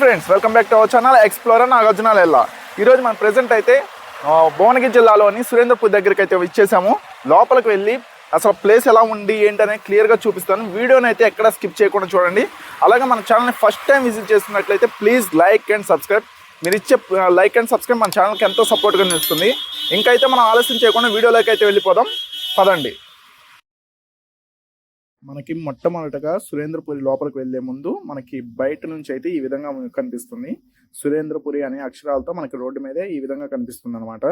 Friends, welcome back to our channel explorer Nagarjuna Lella. ఈరోజు మనం present అయితే భువనగిరి జిల్లాలోని సురేంద్రపూర్ దగ్గరికి అయితే ఇచ్చేసాము. లోపలికి వెళ్ళి అసలు ప్లేస్ ఎలా ఉంది ఏంటనే క్లియర్గా చూపిస్తాను. వీడియోని అయితే ఎక్కడ స్కిప్ చేయకుండా చూడండి. అలాగే మన ఛానల్ని ఫస్ట్ టైం విజిట్ చేస్తున్నట్లయితే ప్లీజ్ లైక్ అండ్ సబ్స్క్రైబ్. మీరు ఇచ్చే లైక్ అండ్ సబ్స్క్రైబ్ మన ఛానల్కి ఎంతో సపోర్ట్గా నిలుస్తుంది. ఇంకైతే మనం ఆలస్యం చేయకుండా వీడియోలోకి అయితే వెళ్ళిపోదాం, పదండి. మనకి మొట్టమొదటగా సురేంద్రపురి లోపలికి వెళ్లే ముందు మనకి బయట నుంచి అయితే ఈ విధంగా కనిపిస్తుంది. సురేంద్రపురి అనే అక్షరాలతో మనకి రోడ్డు మీదే ఈ విధంగా కనిపిస్తుంది అనమాట.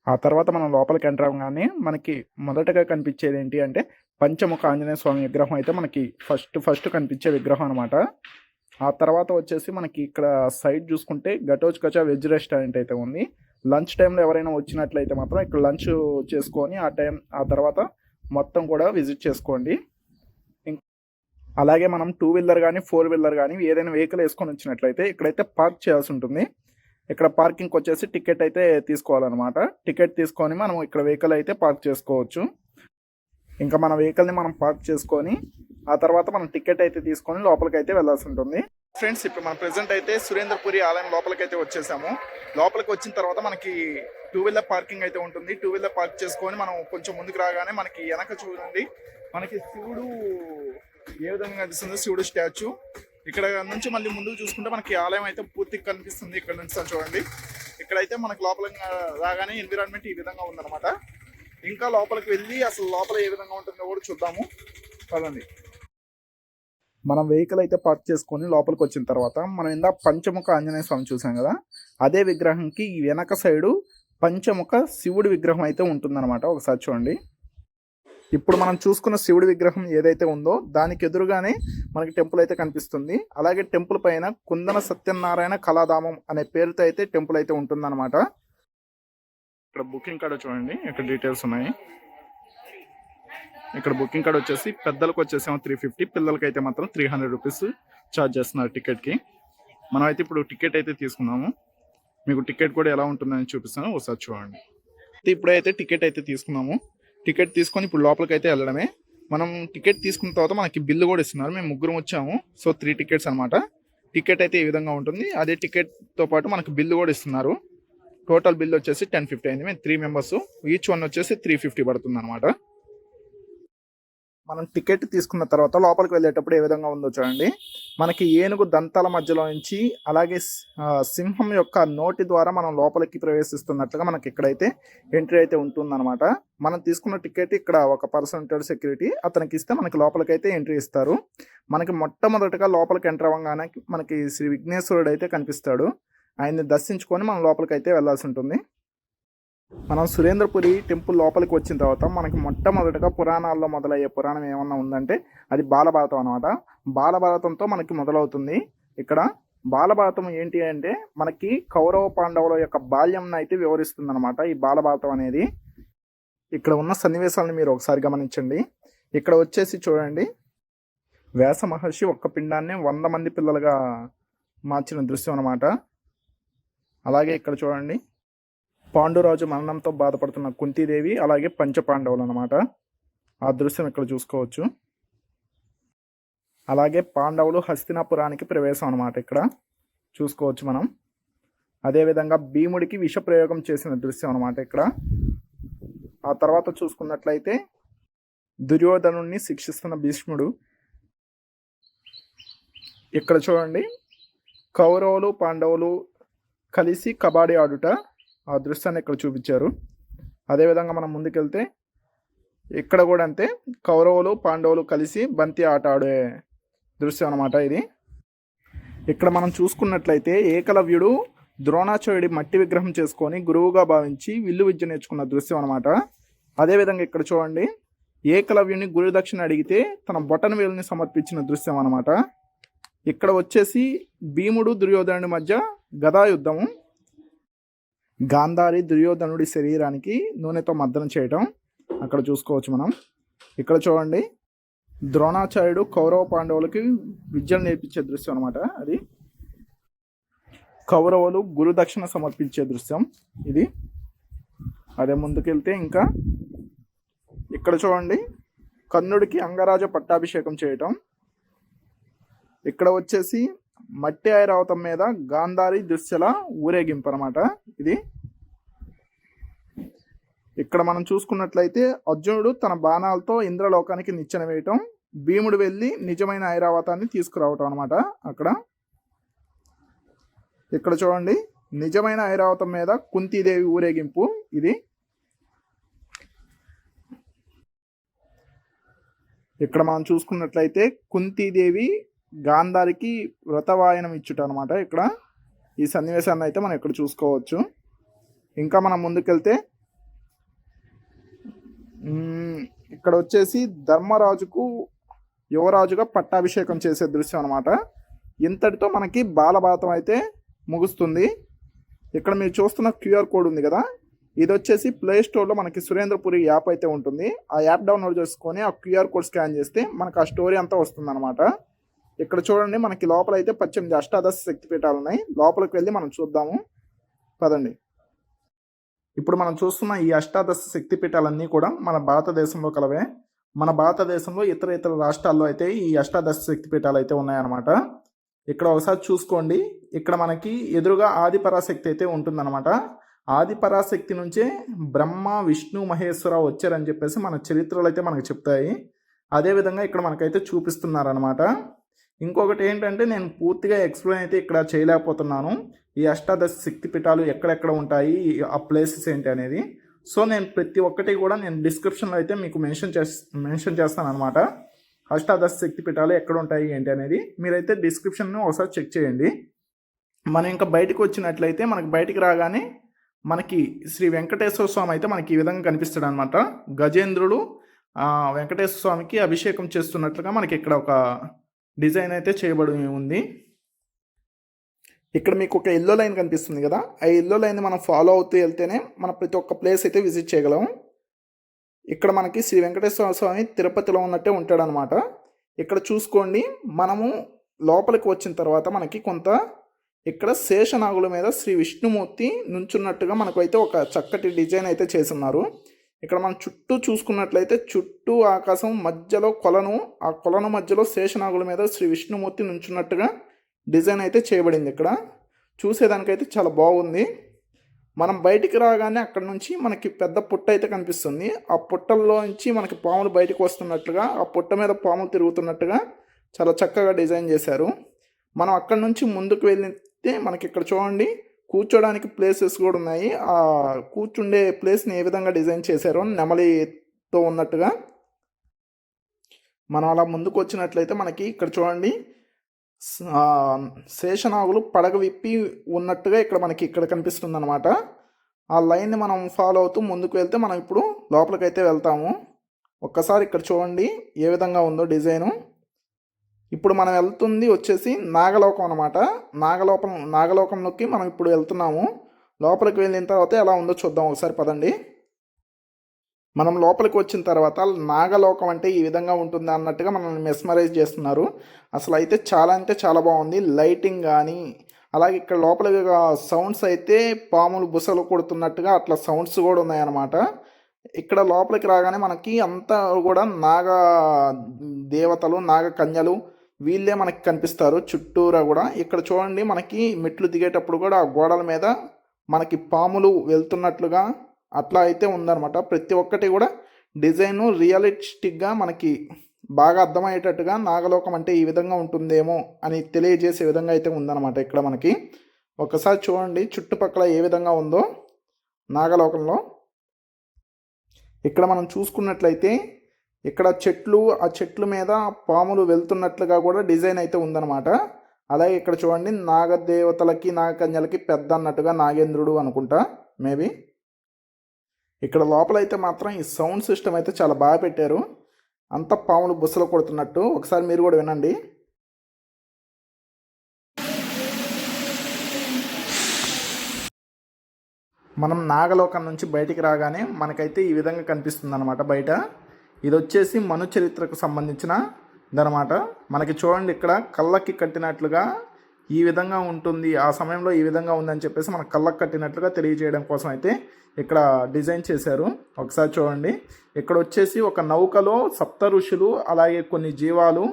ఆ తర్వాత మనం లోపలికి ఎంటర్ అవ్వగానే మనకి మొదటగా కనిపించేది ఏంటి అంటే పంచముఖ ఆంజనేయ స్వామి విగ్రహం అయితే మనకి ఫస్ట్ కనిపించే విగ్రహం అనమాట. ఆ తర్వాత వచ్చేసి మనకి ఇక్కడ సైడ్ చూసుకుంటే గటోజ్ కచా వెజ్ రెస్టారెంట్ అయితే ఉంది. లంచ్ టైంలో ఎవరైనా వచ్చినట్లయితే మాత్రం ఇక్కడ లంచ్ చేసుకొని ఆ తర్వాత మొత్తం కూడా విజిట్ చేసుకోండి. అలాగే మనం 2 వీలర్ కానీ 4 వీలర్ కానీ ఏదైనా వెహికల్ వేసుకొని వచ్చినట్లయితే ఇక్కడైతే పార్క్ చేయాల్సి ఉంటుంది. ఇక్కడ పార్కింగ్కి వచ్చేసి టికెట్ అయితే తీసుకోవాలన్నమాట. టికెట్ తీసుకొని మనం ఇక్కడ వెహికల్ అయితే పార్క్ చేసుకోవచ్చు. ఇంకా మన వెహికల్ని మనం పార్క్ చేసుకొని ఆ తర్వాత మనం టికెట్ అయితే తీసుకొని లోపలికి అయితే వెళ్ళాల్సి ఉంటుంది. ఫ్రెండ్స్, ఇప్పుడు మనం ప్రెజెంట్ అయితే సురేంద్రపురి ఆలయం లోపలికి అయితే వచ్చేసాము. లోపలికి వచ్చిన తర్వాత మనకి 2 వీలర్ పార్కింగ్ అయితే ఉంటుంది. 2 వీలర్ పార్క్ చేసుకొని మనం కొంచెం ముందుకు రాగానే మనకి వెనక చూడండి, మనకి శివుడు ఏ విధంగా కనిపిస్తుంది, శివుడు స్టాచ్యూ. ఇక్కడ నుంచి మళ్ళీ ముందుకు చూసుకుంటే మనకి ఆలయం అయితే పూర్తిగా కనిపిస్తుంది. ఇక్కడ నుంచి చూడండి, ఇక్కడైతే మనకి లోపలికి రాగానే ఎన్విరాన్మెంట్ ఈ విధంగా ఉందన్నమాట. ఇంకా లోపలికి వెళ్ళి అసలు లోపల ఏ విధంగా ఉంటుందో కూడా చూద్దాము, పదండి. మనం వెహికల్ అయితే పార్క్ చేసుకొని లోపలికి వచ్చిన తర్వాత మనం ఇందాక పంచముఖ ఆంజనేయ స్వామి చూసాం కదా, అదే విగ్రహంకి ఈ వెనక సైడు పంచముఖ శివుడి విగ్రహం అయితే ఉంటుందన్నమాట. ఒకసారి చూడండి. ఇప్పుడు మనం చూసుకున్న శివుడి విగ్రహం ఏదైతే ఉందో దానికి ఎదురుగానే మనకి టెంపుల్ అయితే కనిపిస్తుంది. అలాగే టెంపుల్ పైన కుందన సత్యనారాయణ కళాధామం అనే పేరుతో అయితే టెంపుల్ అయితే ఉంటుందన్నమాట. ఇక్కడ బుకింగ్ కార్డ్ చూడండి, ఇక్కడ డీటెయిల్స్ ఉన్నాయి. ఇక్కడ బుకింగ్ కార్డ్ వచ్చేసి పెద్దలకు వచ్చేసేమో 350, పిల్లలకి అయితే మాత్రం 300 రూపీస్ ఛార్జ్ చేస్తున్నారు టికెట్కి. మనం అయితే ఇప్పుడు టికెట్ అయితే తీసుకున్నాము. మీకు టికెట్ కూడా ఎలా ఉంటుందని చూపిస్తాను, ఒకసారి చూడండి. ఇప్పుడైతే టికెట్ అయితే తీసుకున్నాము. టికెట్ తీసుకొని ఇప్పుడు లోపలికి అయితే వెళ్ళడమే. మనం టికెట్ తీసుకున్న తర్వాత మనకి బిల్లు కూడా ఇస్తున్నారు. మేము 3 వచ్చాము, సో 3 టికెట్స్ అనమాట. టికెట్ అయితే ఈ విధంగా ఉంటుంది. అదే టికెట్తో పాటు మనకు బిల్లు కూడా ఇస్తున్నారు. టోటల్ బిల్ వచ్చేసి 1050 అయింది. మేము 3 మెంబర్స్, ఈచ్ వన్ వచ్చేసి 350 పడుతుంది అనమాట. మనం టికెట్ తీసుకున్న తర్వాత లోపలికి వెళ్ళేటప్పుడు ఏ విధంగా ఉందో చూడండి. మనకి ఏనుగు దంతాల మధ్యలో నుంచి అలాగే సింహం యొక్క నోటి ద్వారా మనం లోపలికి ప్రవేశిస్తున్నట్లుగా మనకి ఇక్కడైతే ఎంట్రీ అయితే ఉంటుందన్నమాట. మనం తీసుకున్న టికెట్ ఇక్కడ ఒక పర్సన్ ఉంటాడు, సెక్యూరిటీ, అతనికి ఇస్తే మనకి లోపలికి అయితే ఎంట్రీ ఇస్తారు. మనకి మొట్టమొదటిగా లోపలికి ఎంటర్ అవ్వగానే మనకి శ్రీ విఘ్నేశ్వరుడు అయితే కనిపిస్తాడు. ఆయన్ని దర్శించుకొని మనం లోపలికి అయితే వెళ్ళాల్సి ఉంటుంది. మనం సురేంద్రపురి టెంపుల్ లోపలికి వచ్చిన తర్వాత మనకి మొట్టమొదటిగా పురాణాల్లో మొదలయ్యే పురాణం ఏమన్నా ఉందంటే అది బాలభారతం అనమాట. బాలభారతంతో మనకి మొదలవుతుంది. ఇక్కడ బాలభారతం ఏంటి అంటే మనకి కౌరవ పాండవుల యొక్క బాల్యం అయితే వివరిస్తుంది అనమాట ఈ బాలభారతం అనేది. ఇక్కడ ఉన్న సన్నివేశాలను మీరు ఒకసారి గమనించండి. ఇక్కడ వచ్చేసి చూడండి, వ్యాస మహర్షి ఒక్క పిండాన్ని 100 మంది పిల్లలుగా మార్చిన దృశ్యం అనమాట. అలాగే ఇక్కడ చూడండి, పాండురాజు మరణంతో బాధపడుతున్న కుంతీదేవి అలాగే పంచపాండవులు అనమాట. ఆ దృశ్యం ఇక్కడ చూసుకోవచ్చు. అలాగే పాండవులు హస్తినాపురానికి ప్రవేశం అనమాట, ఇక్కడ చూసుకోవచ్చు మనం. అదేవిధంగా భీముడికి విష ప్రయోగం చేసిన దృశ్యం అనమాట ఇక్కడ. ఆ తర్వాత చూసుకున్నట్లయితే దుర్యోధనుడిని శిక్షిస్తున్న భీష్ముడు. ఇక్కడ చూడండి, కౌరవులు పాండవులు కలిసి కబడ్డీ ఆడుట, ఆ దృశ్యాన్ని ఇక్కడ చూపించారు. అదేవిధంగా మనం ముందుకెళ్తే ఇక్కడ కూడా అంతే, కౌరవులు పాండవులు కలిసి బంతి ఆట ఆడే దృశ్యం అనమాట ఇది. ఇక్కడ మనం చూసుకున్నట్లయితే ఏకలవ్యుడు ద్రోణాచార్యుడి మట్టి విగ్రహం చేసుకొని గురువుగా భావించి విల్లు విద్య నేర్చుకున్న దృశ్యం అనమాట. అదేవిధంగా ఇక్కడ చూడండి, ఏకలవ్యుని గురుదక్షిణ అడిగితే తన బొటన వేలుని సమర్పించిన దృశ్యం అనమాట. ఇక్కడ వచ్చేసి భీముడు దుర్యోధనుడి మధ్య గదా యుద్ధము. గాంధారి దుర్యోధనుడి శరీరానికి నూనెతో మర్దన చేయటం అక్కడ చూసుకోవచ్చు మనం. ఇక్కడ చూడండి, ద్రోణాచార్యుడు కౌరవ పాండవులకి విద్యను నేర్పించే దృశ్యం అనమాట. అది కౌరవులు గురుదక్షిణ సమర్పించే దృశ్యం ఇది. అదే ముందుకెళ్తే ఇంకా ఇక్కడ చూడండి, కర్ణుడికి అంగరాజ పట్టాభిషేకం చేయటం. ఇక్కడ వచ్చేసి మట్టి ఐరావతం మీద గాంధారి దుశ్శల ఊరేగింపు అనమాట ఇది. ఇక్కడ మనం చూసుకున్నట్లయితే అర్జునుడు తన బాణాలతో ఇంద్రలోకానికి నిచ్చెన వేయటం, భీముడు వెళ్ళి నిజమైన ఐరావతాన్ని తీసుకురావటం అనమాట అక్కడ. ఇక్కడ చూడండి, నిజమైన ఐరావతం మీద కుంతీదేవి ఊరేగింపు ఇది. ఇక్కడ మనం చూసుకున్నట్లయితే కుంతీదేవి గాంధారికి వ్రతవాయనం ఇచ్చుట అనమాట. ఇక్కడ ఈ సన్నివేశాన్ని అయితే మనం ఇక్కడ చూసుకోవచ్చు. ఇంకా మనం ముందుకెళ్తే ఇక్కడ వచ్చేసి ధర్మరాజుకు యువరాజుగా పట్టాభిషేకం చేసే దృశ్యం అనమాట. ఇంతటితో మనకి బాలభారతం అయితే ముగుస్తుంది. ఇక్కడ మీరు చూస్తున్న క్యూఆర్ కోడ్ ఉంది కదా, ఇది వచ్చేసి ప్లే స్టోర్లో మనకి సురేంద్రపురి యాప్ అయితే ఉంటుంది. ఆ యాప్ డౌన్లోడ్ చేసుకొని ఆ క్యూఆర్ కోడ్ స్కాన్ చేస్తే మనకు ఆ స్టోరీ అంతా వస్తుంది అనమాట. ఇక్కడ చూడండి, మనకి లోపల అయితే 18 అష్టాదశ శక్తిపీఠాలు ఉన్నాయి. లోపలికి వెళ్ళి మనం చూద్దాము పదండి. ఇప్పుడు మనం చూస్తున్న ఈ అష్టాదశ శక్తిపీఠాలన్నీ కూడా మన భారతదేశంలో కలవే. మన భారతదేశంలో ఇతర రాష్ట్రాల్లో అయితే ఈ అష్టాదశ శక్తిపీఠాలు అయితే ఉన్నాయన్నమాట. ఇక్కడ ఒకసారి చూసుకోండి, ఇక్కడ మనకి ఎదురుగా ఆదిపరాశక్తి అయితే ఉంటుందన్నమాట. ఆదిపరాశక్తి నుంచే బ్రహ్మ విష్ణు మహేశ్వర వచ్చారని చెప్పేసి మన చరిత్రలు అయితే మనకు చెప్తాయి. అదేవిధంగా ఇక్కడ మనకైతే చూపిస్తున్నారనమాట. ఇంకొకటి ఏంటంటే, నేను పూర్తిగా ఎక్స్ప్లెయిన్ అయితే ఇక్కడ చేయలేకపోతున్నాను. ఈ అష్టాదశ శక్తిపీఠాలు ఎక్కడెక్కడ ఉంటాయి, ఆ ప్లేసెస్ ఏంటి అనేది. సో నేను ప్రతి ఒక్కటి కూడా నేను డిస్క్రిప్షన్లో అయితే మీకు మెన్షన్ చేస్తాను అనమాట. అష్టాదశ శక్తిపీఠాలు ఎక్కడ ఉంటాయి ఏంటి అనేది మీరైతే డిస్క్రిప్షన్ను ఒకసారి చెక్ చేయండి. మనం ఇంకా బయటకు వచ్చినట్లయితే మనకి బయటికి రాగానే మనకి శ్రీ వెంకటేశ్వర స్వామి అయితే మనకి ఈ విధంగా కనిపిస్తాడు అనమాట. గజేంద్రుడు వెంకటేశ్వర స్వామికి అభిషేకం చేస్తున్నట్లుగా మనకి ఇక్కడ ఒక డిజైన్ అయితే చేయబడి ఉంది. ఇక్కడ మీకు ఒక ఎల్లో లైన్ కనిపిస్తుంది కదా, ఆ ఎల్లో లైన్ మనం ఫాలో అవుతూ వెళ్తేనే మనం ప్రతి ఒక్క ప్లేస్ అయితే విజిట్ చేయగలం. ఇక్కడ మనకి శ్రీ వెంకటేశ్వర స్వామి తిరుపతిలో ఉన్నట్టే ఉంటాడనమాట. ఇక్కడ చూసుకోండి, మనము లోపలికి వచ్చిన తర్వాత మనకి కొంత ఇక్కడ శేషనాగుల మీద శ్రీ విష్ణుమూర్తి నుంచున్నట్టుగా మనకు అయితే ఒక చక్కటి డిజైన్ అయితే చేస్తున్నారు. ఇక్కడ మనం చుట్టూ చూసుకున్నట్లయితే చుట్టూ ఆకాశం, మధ్యలో కొలను, ఆ కొలను మధ్యలో శేషనాగుల మీద శ్రీ విష్ణుమూర్తి నుంచున్నట్టుగా డిజైన్ అయితే చేయబడింది. ఇక్కడ చూసేదానికైతే చాలా బాగుంది. మనం బయటికి రాగానే అక్కడ నుంచి మనకి పెద్ద పుట్ట అయితే కనిపిస్తుంది. ఆ పుట్టల్లో నుంచి మనకి పాములు బయటకు వస్తున్నట్లుగా, ఆ పుట్ట మీద పాములు తిరుగుతున్నట్టుగా చాలా చక్కగా డిజైన్ చేశారు. మనం అక్కడ నుంచి ముందుకు వెళ్తే మనకి ఇక్కడ చూడండి, కూర్చోడానికి ప్లేసెస్ కూడా ఉన్నాయి. ఆ కూర్చుండే ప్లేస్ని ఏ విధంగా డిజైన్ చేశారో నెమలితో ఉన్నట్టుగా. మనం అలా ముందుకు వచ్చినట్లయితే మనకి ఇక్కడ చూడండి, శేషనాగులు పడగ విప్పి ఉన్నట్టుగా ఇక్కడ మనకి ఇక్కడ కనిపిస్తుంది అనమాట. ఆ లైన్ని మనం ఫాలో అవుతూ ముందుకు వెళ్తే మనం ఇప్పుడు లోపలికైతే వెళ్తాము. ఒక్కసారి ఇక్కడ చూడండి ఏ విధంగా ఉందో డిజైను. ఇప్పుడు మనం వెళ్తుంది వచ్చేసి నాగలోకం అనమాట. నాగలోకంలోకి మనం ఇప్పుడు వెళ్తున్నాము. లోపలికి వెళ్ళిన తర్వాత ఎలా ఉందో చూద్దాం ఒకసారి పదండి. మనం లోపలికి వచ్చిన తర్వాత నాగలోకం అంటే ఈ విధంగా ఉంటుంది అన్నట్టుగా మనల్ని మెస్మరైజ్ చేస్తున్నారు. అసలు అయితే చాలా అంటే చాలా బాగుంది. లైటింగ్ కానీ, అలాగే ఇక్కడ లోపల సౌండ్స్ అయితే పాములు బుసలు కొడుతున్నట్టుగా అట్లా సౌండ్స్ కూడా ఉన్నాయన్నమాట. ఇక్కడ లోపలికి రాగానే మనకి అంతా కూడా నాగ దేవతలు, నాగ కన్యలు వీళ్ళే మనకి కనిపిస్తారు చుట్టూరా కూడా. ఇక్కడ చూడండి, మనకి మెట్లు దిగేటప్పుడు కూడా ఆ గోడల మీద మనకి పాములు వెళ్తున్నట్లుగా అట్లా అయితే ఉందన్నమాట. ప్రతి ఒక్కటి కూడా డిజైను రియలిస్టిక్గా మనకి బాగా అర్థమయ్యేటట్టుగా నాగలోకం అంటే ఈ విధంగా ఉంటుందేమో అని తెలియజేసే విధంగా అయితే ఉందన్నమాట. ఇక్కడ మనకి ఒకసారి చూడండి చుట్టుపక్కల ఏ విధంగా ఉందో నాగలోకంలో. ఇక్కడ మనం చూసుకున్నట్లయితే ఇక్కడ చెట్లు, ఆ చెట్ల మీద పాములు వెళ్తున్నట్లుగా కూడా డిజైన్ అయితే ఉందన్నమాట. అలాగే ఇక్కడ చూడండి, నాగదేవతలకి నాగకన్యలకి పెద్ద అన్నట్టుగా నాగేంద్రుడు అనుకుంటా మేబీ. ఇక్కడ లోపల అయితే మాత్రం ఈ సౌండ్ సిస్టమ్ అయితే చాలా బాగా పెట్టారు. అంత పాములు బుస్సలు కొడుతున్నట్టు. ఒకసారి మీరు కూడా వినండి. మనం నాగలోకం నుంచి బయటికి రాగానే మనకైతే ఈ విధంగా కనిపిస్తుంది అనమాట బయట. ఇది వచ్చేసి మను చరిత్రకు సంబంధించినదనమాట. మనకి చూడండి, ఇక్కడ కళ్ళకి కట్టినట్లుగా ఈ విధంగా ఉంటుంది, ఆ సమయంలో ఈ విధంగా ఉందని చెప్పేసి మన కళ్ళకు కట్టినట్లుగా తెలియజేయడం కోసం అయితే ఇక్కడ డిజైన్ చేశారు. ఒకసారి చూడండి, ఇక్కడ వచ్చేసి ఒక నౌకలో సప్త ఋషులు, అలాగే కొన్ని జీవాలు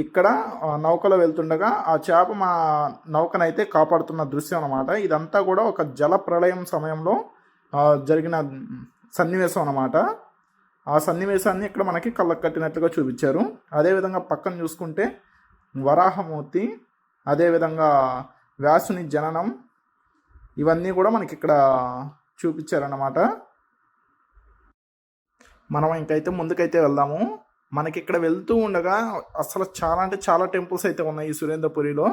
ఇక్కడ నౌకలో వెళ్తుండగా ఆ చేప మా నౌకనైతే కాపాడుతున్న దృశ్యం అనమాట. ఇదంతా కూడా ఒక జల ప్రళయం సమయంలో జరిగిన సన్నివేశం అనమాట. ఆ సన్నివేశాన్ని ఇక్కడ మనకి కళ్ళకు కట్టినట్లుగా చూపించారు. అదేవిధంగా పక్కన చూసుకుంటే వరాహమూర్తి, అదేవిధంగా వ్యాసుని జననం, ఇవన్నీ కూడా మనకి ఇక్కడ చూపించారన్నమాట. మనం ఇంకైతే ముందుకైతే వెళ్దాము. మనకి ఇక్కడ వెళ్తూ ఉండగా అసలు చాలా అంటే చాలా టెంపుల్స్ అయితే ఉన్నాయి ఈ సురేంద్రపురిలో.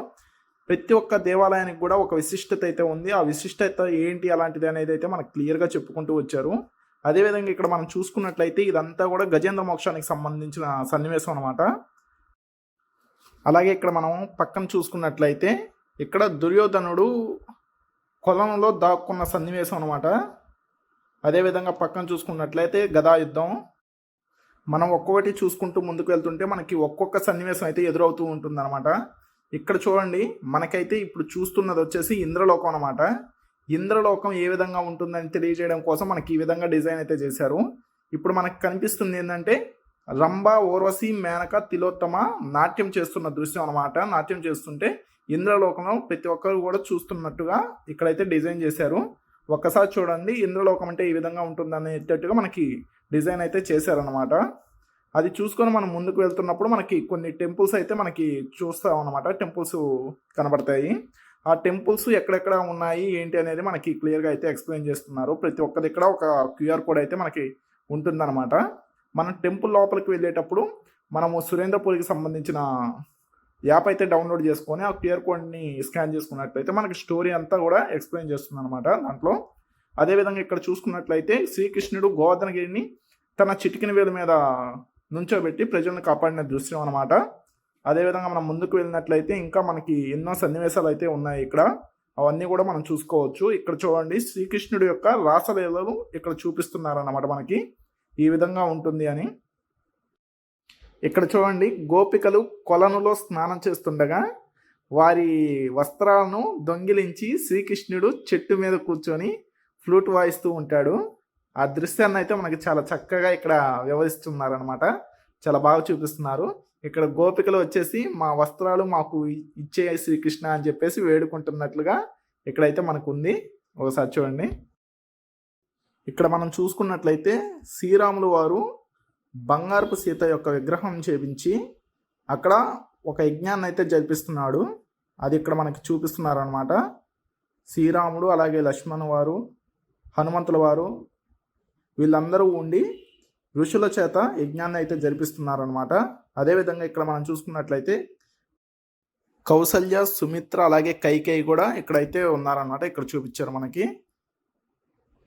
ప్రతి ఒక్క దేవాలయానికి కూడా ఒక విశిష్టత అయితే ఉంది. ఆ విశిష్టత ఏంటి అలాంటిది అనేది అయితే మనకు క్లియర్గా చెప్పుకుంటూ వచ్చారు. అదేవిధంగా ఇక్కడ మనం చూసుకున్నట్లయితే ఇదంతా కూడా గజేంద్ర మోక్షానికి సంబంధించిన సన్నివేశం అనమాట. అలాగే ఇక్కడ మనం పక్కన చూసుకున్నట్లయితే ఇక్కడ దుర్యోధనుడు కొలంలో దాక్కున్న సన్నివేశం అనమాట. అదేవిధంగా పక్కన చూసుకున్నట్లయితే గదాయుద్ధం. మనం ఒక్కొక్కటి చూసుకుంటూ ముందుకు వెళ్తుంటే మనకి ఒక్కొక్క సన్నివేశం అయితే ఎదురవుతూ ఉంటుంది అనమాట. ఇక్కడ చూడండి, మనకైతే ఇప్పుడు చూస్తున్నది వచ్చేసి ఇంద్రలోకం అనమాట. ఇంద్రలోకం ఏ విధంగా ఉంటుందని తెలియజేయడం కోసం మనకి ఈ విధంగా డిజైన్ అయితే చేశారు. ఇప్పుడు మనకు కనిపిస్తుంది ఏంటంటే రంభ, ఊర్వశి, మేనక, తిలోత్తమ నాట్యం చేస్తున్న దృశ్యం అనమాట. నాట్యం చేస్తుంటే ఇంద్రలోకంలో ప్రతి ఒక్కరు కూడా చూస్తున్నట్టుగా ఇక్కడైతే డిజైన్ చేశారు. ఒక్కసారి చూడండి, ఇంద్రలోకం అంటే ఈ విధంగా ఉంటుందనేటట్టుగా మనకి డిజైన్ అయితే చేశారనమాట. అది చూసుకొని మనం ముందుకు వెళ్తున్నప్పుడు మనకి కొన్ని టెంపుల్స్ అయితే మనకి చూస్తాం అనమాట. టెంపుల్స్ కనబడతాయి. ఆ టెంపుల్స్ ఎక్కడెక్కడ ఉన్నాయి ఏంటి అనేది మనకి క్లియర్గా అయితే ఎక్స్ప్లెయిన్ చేస్తున్నారు. ప్రతి ఒక్క దగ్గర ఒక క్యూఆర్ కోడ్ అయితే మనకి ఉంటుందన్నమాట. మనం టెంపుల్ లోపలికి వెళ్ళేటప్పుడు మనము సురేంద్రపురికి సంబంధించిన యాప్ అయితే డౌన్లోడ్ చేసుకొని ఆ క్యూఆర్ కోడ్ని స్కాన్ చేసుకున్నట్లయితే మనకి స్టోరీ అంతా కూడా ఎక్స్ప్లెయిన్ చేస్తుంది అనమాట దాంట్లో. అదేవిధంగా ఇక్కడ చూసుకున్నట్లయితే శ్రీకృష్ణుడు గోవర్ధనగిరిని తన చిటికిన వేలు మీద నుంచోబెట్టి ప్రజలను కాపాడిన దృశ్యం అనమాట. అదేవిధంగా మనం ముందుకు వెళ్ళినట్లయితే ఇంకా మనకి ఎన్నో సన్నివేశాలు అయితే ఉన్నాయి ఇక్కడ. అవన్నీ కూడా మనం చూసుకోవచ్చు. ఇక్కడ చూడండి, శ్రీకృష్ణుడి యొక్క రాసలీలలు ఇక్కడ చూపిస్తున్నారన్నమాట మనకి ఈ విధంగా ఉంటుంది అని. ఇక్కడ చూడండి, గోపికలు కొలనులో స్నానం చేస్తుండగా వారి వస్త్రాలను దొంగిలించి శ్రీకృష్ణుడు చెట్టు మీద కూర్చొని ఫ్లూట్ వాయిస్తూ ఉంటాడు. ఆ దృశ్యాన్ని అయితే మనకి చాలా చక్కగా ఇక్కడ వివరిస్తున్నారనమాట. చాలా బాగా చూపిస్తున్నారు. ఇక్కడ గోపికలు వచ్చేసి మా వస్త్రాలు మాకు ఇచ్చే శ్రీకృష్ణ అని చెప్పేసి వేడుకుంటున్నట్లుగా ఇక్కడైతే మనకు ఉంది. ఒకసారి చూడండి. ఇక్కడ మనం చూసుకున్నట్లయితే శ్రీరాములు వారు బంగారపు సీత యొక్క విగ్రహం చేపించి అక్కడ ఒక యజ్ఞాన్ని అయితే జరిపిస్తున్నాడు. అది ఇక్కడ మనకి చూపిస్తున్నారనమాట. శ్రీరాముడు, అలాగే లక్ష్మణ్ వారు, హనుమంతుల వారు వీళ్ళందరూ ఉండి ఋషుల చేత యజ్ఞాన్ని అయితే జరిపిస్తున్నారనమాట. అదేవిధంగా ఇక్కడ మనం చూసుకున్నట్లయితే కౌసల్య, సుమిత్ర, అలాగే కైకేయి కూడా ఇక్కడైతే ఉన్నారనమాట. ఇక్కడ చూపించారు మనకి.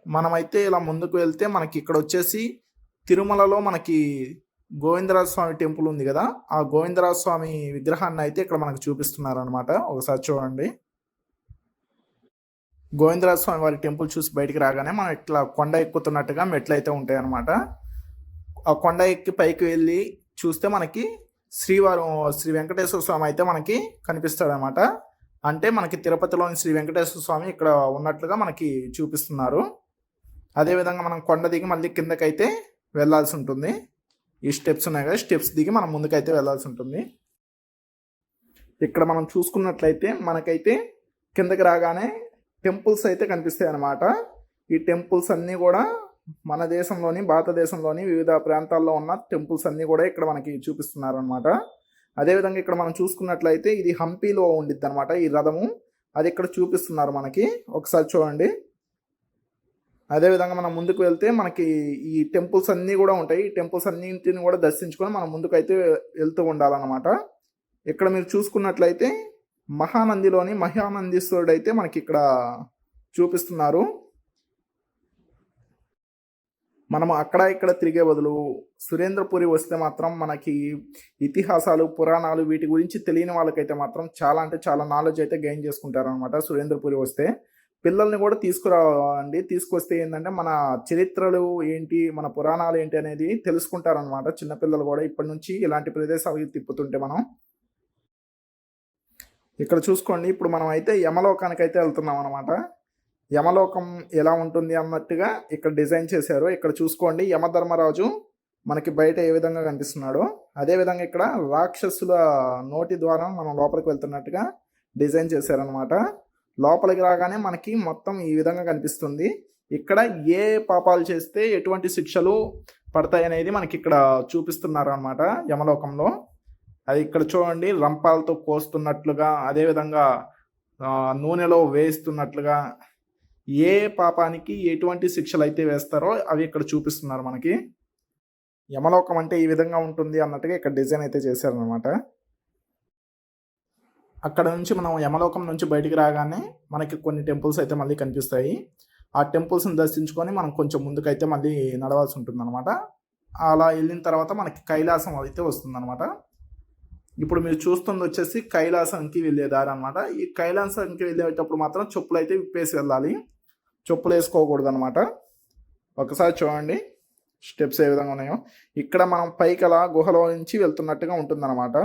మనమైతే ఇలా ముందుకు వెళ్తే మనకి ఇక్కడ వచ్చేసి తిరుమలలో మనకి గోవిందరాజ స్వామి టెంపుల్ ఉంది కదా, ఆ గోవిందరాజ స్వామి విగ్రహాన్ని అయితే ఇక్కడ మనకు చూపిస్తున్నారనమాట. ఒకసారి చూడండి. గోవిందరాజ స్వామి వారి టెంపుల్ చూసి బయటికి రాగానే మనం ఇట్లా కొండ ఎక్కుతున్నట్టుగా మెట్లు అయితే ఉంటాయి అనమాట. ఆ కొండ ఎక్కి పైకి వెళ్ళి చూస్తే మనకి శ్రీ వెంకటేశ్వర స్వామి అయితే మనకి కనిపిస్తాడు అనమాట. అంటే మనకి తిరుపతిలోని శ్రీ వెంకటేశ్వర స్వామి ఇక్కడ ఉన్నట్లుగా మనకి చూపిస్తున్నారు. అదేవిధంగా మనం కొండ దిగి మళ్ళీ కిందకైతే వెళ్ళాల్సి ఉంటుంది. ఈ స్టెప్స్ ఉన్నాయి కదా, స్టెప్స్ దిగి మనం ముందుకైతే వెళ్ళాల్సి ఉంటుంది. ఇక్కడ మనం చూసుకున్నట్లయితే మనకైతే కిందకి రాగానే టెంపుల్స్ అయితే కనిపిస్తాయి అన్నమాట. ఈ టెంపుల్స్ అన్నీ కూడా మన దేశంలోని, భారతదేశంలోని వివిధ ప్రాంతాల్లో ఉన్న టెంపుల్స్ అన్నీ కూడా ఇక్కడ మనకి చూపిస్తున్నారు అనమాట. అదేవిధంగా ఇక్కడ మనం చూసుకున్నట్లయితే ఇది హంపీలో ఉండిద్ది అనమాట ఈ రథము. అది ఇక్కడ చూపిస్తున్నారు మనకి. ఒకసారి చూడండి. అదేవిధంగా మనం ముందుకు వెళ్తే మనకి ఈ టెంపుల్స్ అన్నీ కూడా ఉంటాయి. ఈ టెంపుల్స్ అన్నింటిని కూడా దర్శించుకొని మనం ముందుకైతే వెళ్తూ ఉండాలన్నమాట. ఇక్కడ మీరు చూసుకున్నట్లయితే మహానందీశ్వరుడు అయితే మనకి ఇక్కడ చూపిస్తున్నారు. మనం అక్కడ ఇక్కడ తిరిగే బదులు సురేంద్రపురి వస్తే మాత్రం మనకి ఇతిహాసాలు, పురాణాలు వీటి గురించి తెలియని వాళ్ళకైతే మాత్రం చాలా అంటే చాలా నాలెడ్జ్ అయితే గెయిన్ చేసుకుంటారు అనమాట. సురేంద్రపురి వస్తే పిల్లల్ని కూడా తీసుకురావండి. తీసుకొస్తే ఏంటంటే మన చరిత్రలు ఏంటి, మన పురాణాలు ఏంటి అనేది తెలుసుకుంటారనమాట. చిన్నపిల్లలు కూడా ఇప్పటి నుంచి ఇలాంటి ప్రదేశాలకి తిప్పుతుంటే మనం. ఇక్కడ చూసుకోండి, ఇప్పుడు మనం అయితే యమలోకానికి అయితే వెళ్తున్నాం అనమాట. యమలోకం ఎలా ఉంటుంది అన్నట్టుగా ఇక్కడ డిజైన్ చేశారు. ఇక్కడ చూసుకోండి, యమధర్మరాజు మనకి బయట ఏ విధంగా కనిపిస్తున్నాడో అదే విధంగా ఇక్కడ రాక్షసుల నోటి ద్వారా మనం లోపలికి వెళ్తున్నట్టుగా డిజైన్ చేశారనమాట. లోపలికి రాగానే మనకి మొత్తం ఈ విధంగా కనిపిస్తుంది. ఇక్కడ ఏ పాపాలు చేస్తే ఎటువంటి శిక్షలు పడతాయి అనేది మనకి ఇక్కడ చూపిస్తున్నారు అనమాట యమలోకంలో. అది ఇక్కడ చూడండి, రంపాలతో కోస్తున్నట్లుగా, అదేవిధంగా నూనెలో వేస్తున్నట్లుగా ఏ పాపానికి ఎటువంటి శిక్షలు అయితే వేస్తారో అవి ఇక్కడ చూపిస్తున్నారు మనకి. యమలోకం అంటే ఈ విధంగా ఉంటుంది అన్నట్టుగా ఇక్కడ డిజైన్ అయితే చేశారనమాట. అక్కడ నుంచి మనం యమలోకం నుంచి బయటికి రాగానే మనకి కొన్ని టెంపుల్స్ అయితే మళ్ళీ కనిపిస్తాయి. ఆ టెంపుల్స్ని దర్శించుకొని మనం కొంచెం ముందుకైతే మళ్ళీ నడవాల్సి ఉంటుంది అనమాట. అలా వెళ్ళిన తర్వాత మనకి కైలాసం అయితే వస్తుందన్నమాట. ఇప్పుడు మీరు చూస్తుంది వచ్చేసి కైలాసానికి వెళ్ళే దారి అనమాట. ఈ కైలాసానికి వెళ్ళేటప్పుడు మాత్రం చెప్పులు అయితే విప్పేసి వెళ్ళాలి, చెప్పులు వేసుకోకూడదు అనమాట. ఒకసారి చూడండి స్టెప్స్ ఏ విధంగా ఉన్నాయో. ఇక్కడ మనం పైకి అలా గుహలో నుంచి వెళ్తున్నట్టుగా ఉంటుందన్నమాట.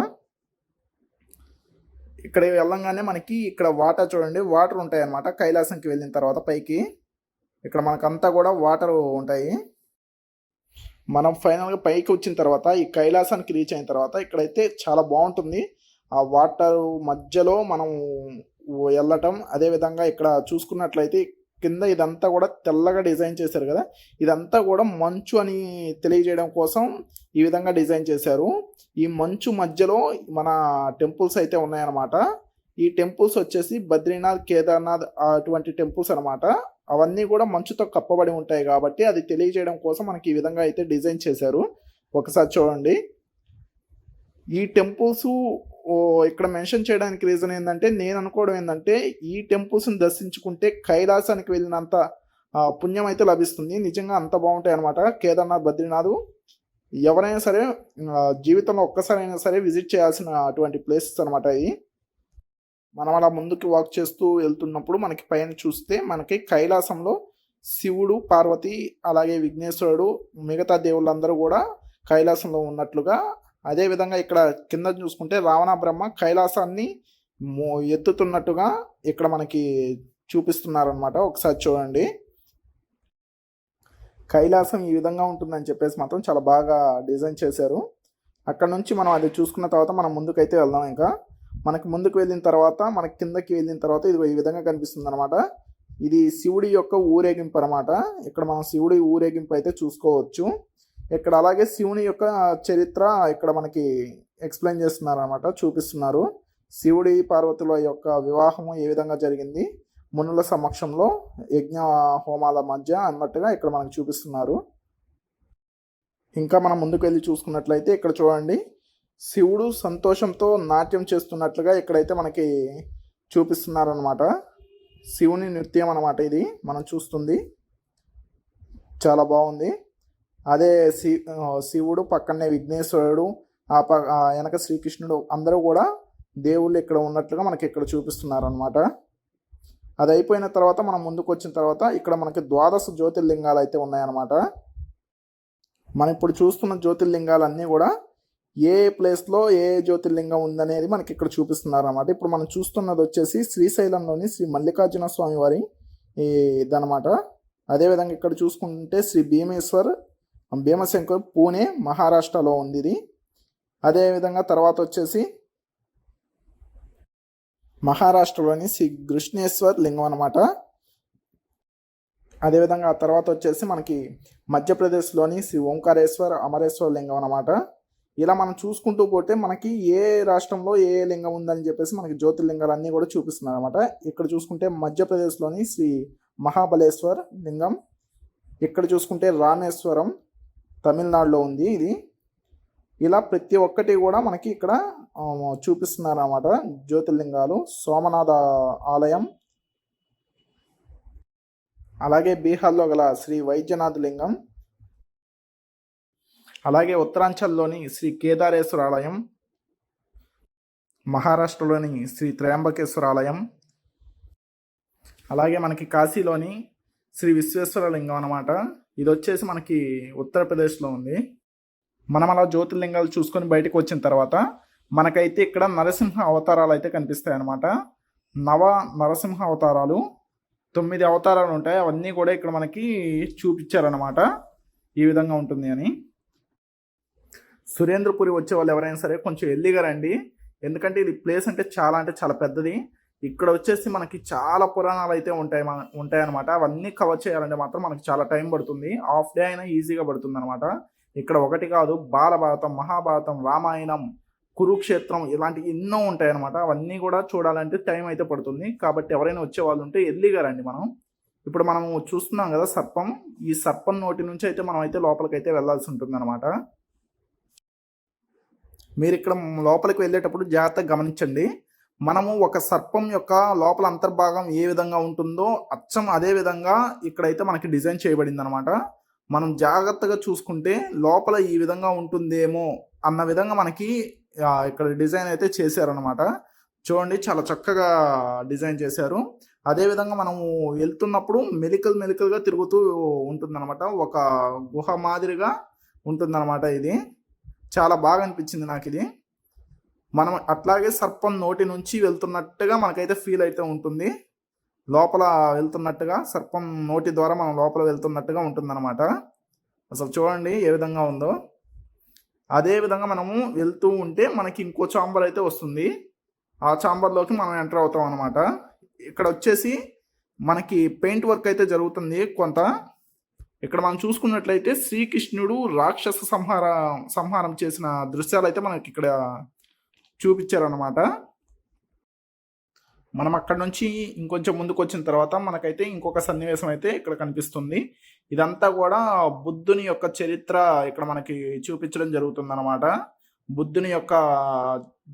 ఇక్కడ వెళ్ళంగానే మనకి ఇక్కడ వాటర్ చూడండి, వాటర్ ఉంటాయి అన్నమాట. కైలాసంకి వెళ్ళిన తర్వాత పైకి ఇక్కడ మనకంతా కూడా వాటర్ ఉంటాయి. మనం ఫైనల్గా పైకి వచ్చిన తర్వాత ఈ కైలాసానికి రీచ్ అయిన తర్వాత ఇక్కడైతే చాలా బాగుంటుంది. ఆ వాటర్ మధ్యలో మనం వెళ్ళటం, అదేవిధంగా ఇక్కడ చూసుకున్నట్లయితే కింద ఇదంతా కూడా తెల్లగా డిజైన్ చేశారు కదా, ఇదంతా కూడా మంచు అని తెలియజేయడం కోసం ఈ విధంగా డిజైన్ చేశారు. ఈ మంచు మధ్యలో మన టెంపుల్స్ అయితే ఉన్నాయన్నమాట. ఈ టెంపుల్స్ వచ్చేసి బద్రీనాథ్, కేదార్నాథ్ అటువంటి టెంపుల్స్ అనమాట. అవన్నీ కూడా మంచుతో కప్పబడి ఉంటాయి కాబట్టి అది తెలియజేయడం కోసం మనకి ఈ విధంగా అయితే డిజైన్ చేశారు. ఒకసారి చూడండి. ఈ టెంపుల్స్ ఇక్కడ మెన్షన్ చేయడానికి రీజన్ ఏంటంటే, నేను అనుకోవడం ఏంటంటే ఈ టెంపుల్స్ని దర్శించుకుంటే కైలాసానికి వెళ్ళినంత పుణ్యం అయితే లభిస్తుంది. నిజంగా అంత బాగుంటాయి అనమాట. కేదార్నాథ్, బద్రీనాథ్ ఎవరైనా సరే జీవితంలో ఒక్కసారైనా సరే విజిట్ చేయాల్సిన అటువంటి ప్లేసెస్ అనమాట ఇవి. మనం అలా ముందుకు వాక్ చేస్తూ వెళ్తున్నప్పుడు మనకి పైన చూస్తే మనకి కైలాసంలో శివుడు, పార్వతి, అలాగే విఘ్నేశ్వరుడు, మిగతా దేవుళ్ళందరూ కూడా కైలాసంలో ఉన్నట్లుగా, అదేవిధంగా ఇక్కడ కింద చూసుకుంటే రావణ బ్రహ్మ కైలాసాన్ని ఎత్తుతున్నట్టుగా ఇక్కడ మనకి చూపిస్తున్నారనమాట. ఒకసారి చూడండి. కైలాసం ఈ విధంగా ఉంటుందని చెప్పేసి మాత్రం చాలా బాగా డిజైన్ చేశారు. అక్కడ నుంచి మనం అది చూసుకున్న తర్వాత మనం ముందుకైతే వెళ్దాం. ఇంకా మనకి ముందుకు వెళ్ళిన తర్వాత మనకి కిందకి వెళ్ళిన తర్వాత ఇది ఈ విధంగా కనిపిస్తుంది అనమాట. ఇది శివుడి యొక్క ఊరేగింపు అనమాట. ఇక్కడ మనం శివుడి ఊరేగింపు అయితే చూసుకోవచ్చు. ఇక్కడ అలాగే శివుని యొక్క చరిత్ర ఇక్కడ మనకి ఎక్స్ప్లెయిన్ చేస్తున్నారు అనమాట, చూపిస్తున్నారు. శివుడి పార్వతుల యొక్క వివాహము ఏ విధంగా జరిగింది మునుల సమక్షంలో యజ్ఞ హోమాల మధ్య అన్నట్టుగా ఇక్కడ మనకు చూపిస్తున్నారు. ఇంకా మనం ముందుకు వెళ్ళి చూసుకున్నట్లయితే ఇక్కడ చూడండి, శివుడు సంతోషంతో నాట్యం చేస్తున్నట్లుగా ఇక్కడైతే మనకి చూపిస్తున్నారనమాట. శివుని నృత్యం అనమాట ఇది మనం చూస్తుంది. చాలా బాగుంది. అదే శివుడు పక్కనే విఘ్నేశ్వరుడు, వెనక శ్రీకృష్ణుడు అందరూ కూడా దేవుళ్ళు ఇక్కడ ఉన్నట్లుగా మనకి ఇక్కడ చూపిస్తున్నారు అనమాట. అది అయిపోయిన తర్వాత మనం ముందుకు వచ్చిన తర్వాత ఇక్కడ మనకి 12 జ్యోతిర్లింగాలు అయితే ఉన్నాయన్నమాట. మనం ఇప్పుడు చూస్తున్న జ్యోతిర్లింగాలన్నీ కూడా ఏ ప్లేస్లో ఏ జ్యోతిర్లింగం ఉందనేది మనకి ఇక్కడ చూపిస్తున్నారు అన్నమాట. ఇప్పుడు మనం చూస్తున్నది వచ్చేసి శ్రీశైలంలోని శ్రీ మల్లికార్జున స్వామి వారి ఇదనమాట. అదేవిధంగా ఇక్కడ చూసుకుంటే శ్రీ భీమశంకర్ పూణే మహారాష్ట్రలో ఉంది ఇది. అదేవిధంగా తర్వాత వచ్చేసి మహారాష్ట్రలోని శ్రీ కృష్ణేశ్వర్ లింగం అనమాట. అదేవిధంగా ఆ తర్వాత వచ్చేసి మనకి మధ్యప్రదేశ్లోని శ్రీ ఓంకారేశ్వర్ అమరేశ్వర లింగం అనమాట. ఇలా మనం చూసుకుంటూ పోతే మనకి ఏ రాష్ట్రంలో ఏ లింగం ఉందని చెప్పేసి మనకి జ్యోతిర్లింగాలు అన్నీ కూడా చూపిస్తున్నారు అనమాట. ఇక్కడ చూసుకుంటే మధ్యప్రదేశ్లోని శ్రీ మహాబలేశ్వర్ లింగం, ఇక్కడ చూసుకుంటే రామేశ్వరం తమిళనాడులో ఉంది ఇది. ఇలా ప్రతి ఒక్కటి కూడా మనకి ఇక్కడ చూపిస్తున్నారు అన్నమాట జ్యోతిర్లింగాలు. సోమనాథ ఆలయం, అలాగే బీహార్లో గల శ్రీ వైద్యనాథ్ లింగం, అలాగే ఉత్తరాంచల్లోని శ్రీ కేదారేశ్వర ఆలయం, మహారాష్ట్రలోని శ్రీ త్రయంబకేశ్వర ఆలయం, అలాగే మనకి కాశీలోని శ్రీ విశ్వేశ్వర లింగం అనమాట. ఇది వచ్చేసి మనకి ఉత్తరప్రదేశ్లో ఉంది. మనం అలా జ్యోతిర్లింగాలు చూసుకొని బయటకు వచ్చిన తర్వాత మనకైతే ఇక్కడ నరసింహ అవతారాలు అయితే కనిపిస్తాయి అన్నమాట. నరసింహ అవతారాలు 9 అవతారాలు ఉంటాయి. అవన్నీ కూడా ఇక్కడ మనకి చూపించారనమాట ఈ విధంగా ఉంటుంది అని. సురేంద్రపురి వచ్చే వాళ్ళు ఎవరైనా సరే కొంచెం ఎర్లీగా రండి. ఎందుకంటే ఇది ప్లేస్ అంటే చాలా పెద్దది. ఇక్కడ వచ్చేసి మనకి చాలా పురాణాలు అయితే ఉంటాయన్నమాట. అవన్నీ కవర్ చేయాలంటే మాత్రం మనకి చాలా టైం పడుతుంది. హాఫ్ డే అయినా ఈజీగా పడుతుంది అనమాట. ఇక్కడ ఒకటి కాదు, బాలభారతం, మహాభారతం, రామాయణం, కురుక్షేత్రం ఇలాంటివి ఎన్నో ఉంటాయన్నమాట. అవన్నీ కూడా చూడాలంటే టైం అయితే పడుతుంది. కాబట్టి ఎవరైనా వచ్చే వాళ్ళు ఉంటే ఎర్లీగా రండి. ఇప్పుడు మనం చూస్తున్నాం కదా సర్పం. ఈ సర్పం నోటి నుంచి అయితే మనం అయితే లోపలికైతే వెళ్ళాల్సి ఉంటుంది అనమాట. మీరు ఇక్కడ లోపలికి వెళ్ళేటప్పుడు జాగ్రత్తగా గమనించండి. మనము ఒక సర్పం యొక్క లోపల అంతర్భాగం ఏ విధంగా ఉంటుందో అచ్చం అదే విధంగా ఇక్కడైతే మనకి డిజైన్ చేయబడింది అనమాట. మనం జాగ్రత్తగా చూసుకుంటే లోపల ఈ విధంగా ఉంటుందేమో అన్న విధంగా మనకి ఇక్కడ డిజైన్ అయితే చేశారనమాట. చూడండి, చాలా చక్కగా డిజైన్ చేశారు. అదేవిధంగా మనము వెళ్తున్నప్పుడు మెలికలుగా తిరుగుతూ ఉంటుందన్నమాట. ఒక గుహ మాదిరిగా ఉంటుందన్నమాట. ఇది చాలా బాగా అనిపించింది నాకు ఇది. మనం అట్లాగే సర్పం నోటి నుంచి వెళ్తున్నట్టుగా మనకైతే ఫీల్ అయితే ఉంటుంది. లోపల వెళ్తున్నట్టుగా, సర్పం నోటి ద్వారా మనం లోపల వెళ్తున్నట్టుగా ఉంటుందన్నమాట. అసలు చూడండి ఏ విధంగా ఉందో. అదే విధంగా మనము వెళ్తూ ఉంటే మనకి ఇంకో చాంబర్ అయితే వస్తుంది. ఆ చాంబర్లోకి మనం ఎంటర్ అవుతాం అనమాట. ఇక్కడ వచ్చేసి మనకి పెయింట్ వర్క్ అయితే జరుగుతుంది కొంత. ఇక్కడ మనం చూసుకున్నట్లయితే శ్రీకృష్ణుడు రాక్షస సంహారం చేసిన దృశ్యాలు అయితే మనకి ఇక్కడ చూపించారనమాట. మనం అక్కడ నుంచి ఇంకొంచెం ముందుకు వచ్చిన తర్వాత మనకైతే ఇంకొక సన్నివేశం అయితే ఇక్కడ కనిపిస్తుంది. ఇదంతా కూడా బుద్ధుని యొక్క చరిత్ర ఇక్కడ మనకి చూపించడం జరుగుతుంది అనమాట. బుద్ధుని యొక్క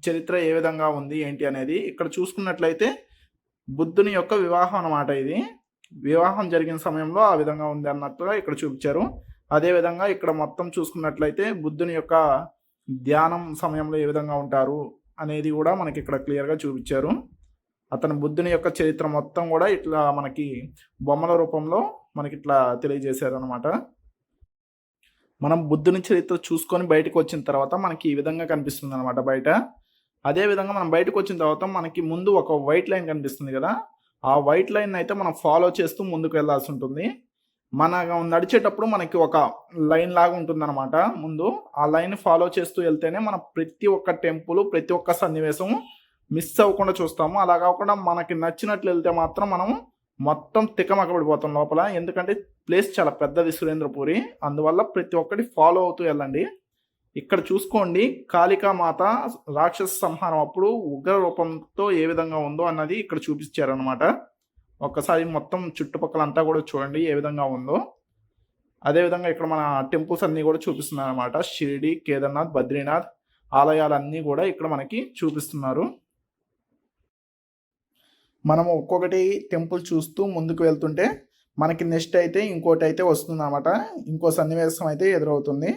చరిత్ర ఏ విధంగా ఉంది ఏంటి అనేది ఇక్కడ చూసుకున్నట్లయితే బుద్ధుని యొక్క వివాహం అనమాట. ఇది వివాహం జరిగిన సమయంలో ఆ విధంగా ఉంది అన్నట్టుగా ఇక్కడ చూపించారు. అదేవిధంగా ఇక్కడ మొత్తం చూసుకున్నట్లయితే బుద్ధుని యొక్క ధ్యానం సమయంలో ఏ విధంగా ఉంటారు అనేది కూడా మనకి ఇక్కడ క్లియర్గా చూపించారు. అతను బుద్ధుని యొక్క చరిత్ర మొత్తం కూడా ఇట్లా మనకి బొమ్మల రూపంలో మనకి ఇట్లా తెలియజేశారు అనమాట. మనం బుద్ధుని చరిత్ర చూసుకొని బయటకు వచ్చిన తర్వాత మనకి ఈ విధంగా కనిపిస్తుంది అనమాట బయట. అదేవిధంగా మనం బయటకు వచ్చిన తర్వాత మనకి ముందు ఒక వైట్ లైన్ కనిపిస్తుంది కదా. ఆ వైట్ లైన్ అయితే మనం ఫాలో చేస్తూ ముందుకు వెళ్ళాల్సి ఉంటుంది. మనం నడిచేటప్పుడు మనకి ఒక లైన్ లాగా ఉంటుందన్నమాట ముందు. ఆ లైన్ ఫాలో చేస్తూ వెళ్తేనే మనం ప్రతి ఒక్క టెంపుల్, ప్రతి ఒక్క సన్నివేశం మిస్ అవ్వకుండా చూస్తాము. అలా కాకుండా మనకి నచ్చినట్లు వెళ్తే మాత్రం మనం మొత్తం తికమకబడిపోతాం లోపల. ఎందుకంటే ప్లేస్ చాలా పెద్దది సురేంద్రపురి. అందువల్ల ప్రతి ఒక్కటి ఫాలో అవుతూ వెళ్ళండి. ఇక్కడ చూసుకోండి, కాళికామాత రాక్షస సంహారం అప్పుడు ఉగ్ర రూపంతో ఏ విధంగా ఉందో అన్నది ఇక్కడ చూపించారనమాట. ఒక్కసారి మొత్తం చుట్టుపక్కల అంతా కూడా చూడండి ఏ విధంగా ఉందో. అదేవిధంగా ఇక్కడ మన టెంపుల్స్ అన్నీ కూడా చూపిస్తున్నారు అనమాట. షిరిడి, కేదార్నాథ్, బద్రీనాథ్ ఆలయాలన్నీ కూడా ఇక్కడ మనకి చూపిస్తున్నారు. మనము ఒక్కొక్కటి టెంపుల్ చూస్తూ ముందుకు వెళ్తుంటే మనకి నెక్స్ట్ అయితే ఇంకోటి అయితే వస్తుంది అనమాట. ఇంకో సన్నివేశం అయితే ఎదురవుతుంది.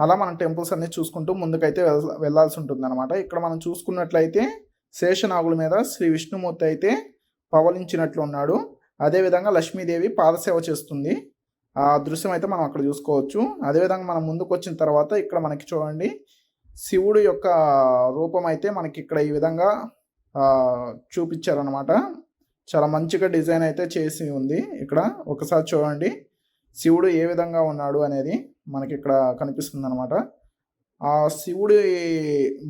అలా మనం టెంపుల్స్ అన్ని చూసుకుంటూ ముందుకైతే వెళ్ళాల్సి ఉంటుంది అనమాట. ఇక్కడ మనం చూసుకున్నట్లయితే శేషనాగుల మీద శ్రీ విష్ణుమూర్తి అయితే పవలించినట్లు ఉన్నాడు. అదేవిధంగా లక్ష్మీదేవి పాదసేవ చేస్తుంది. ఆ దృశ్యం అయితే మనం అక్కడ చూసుకోవచ్చు. అదేవిధంగా మనం ముందుకు వచ్చిన తర్వాత ఇక్కడ మనకి చూడండి, శివుడు యొక్క రూపం అయితే మనకి ఇక్కడ ఈ విధంగా చూపించారనమాట. చాలా మంచిగా డిజైన్ అయితే చేసి ఉంది. ఇక్కడ ఒకసారి చూడండి శివుడు ఏ విధంగా ఉన్నాడు అనేది మనకి ఇక్కడ కనిపిస్తుంది అనమాట. ఆ శివుడి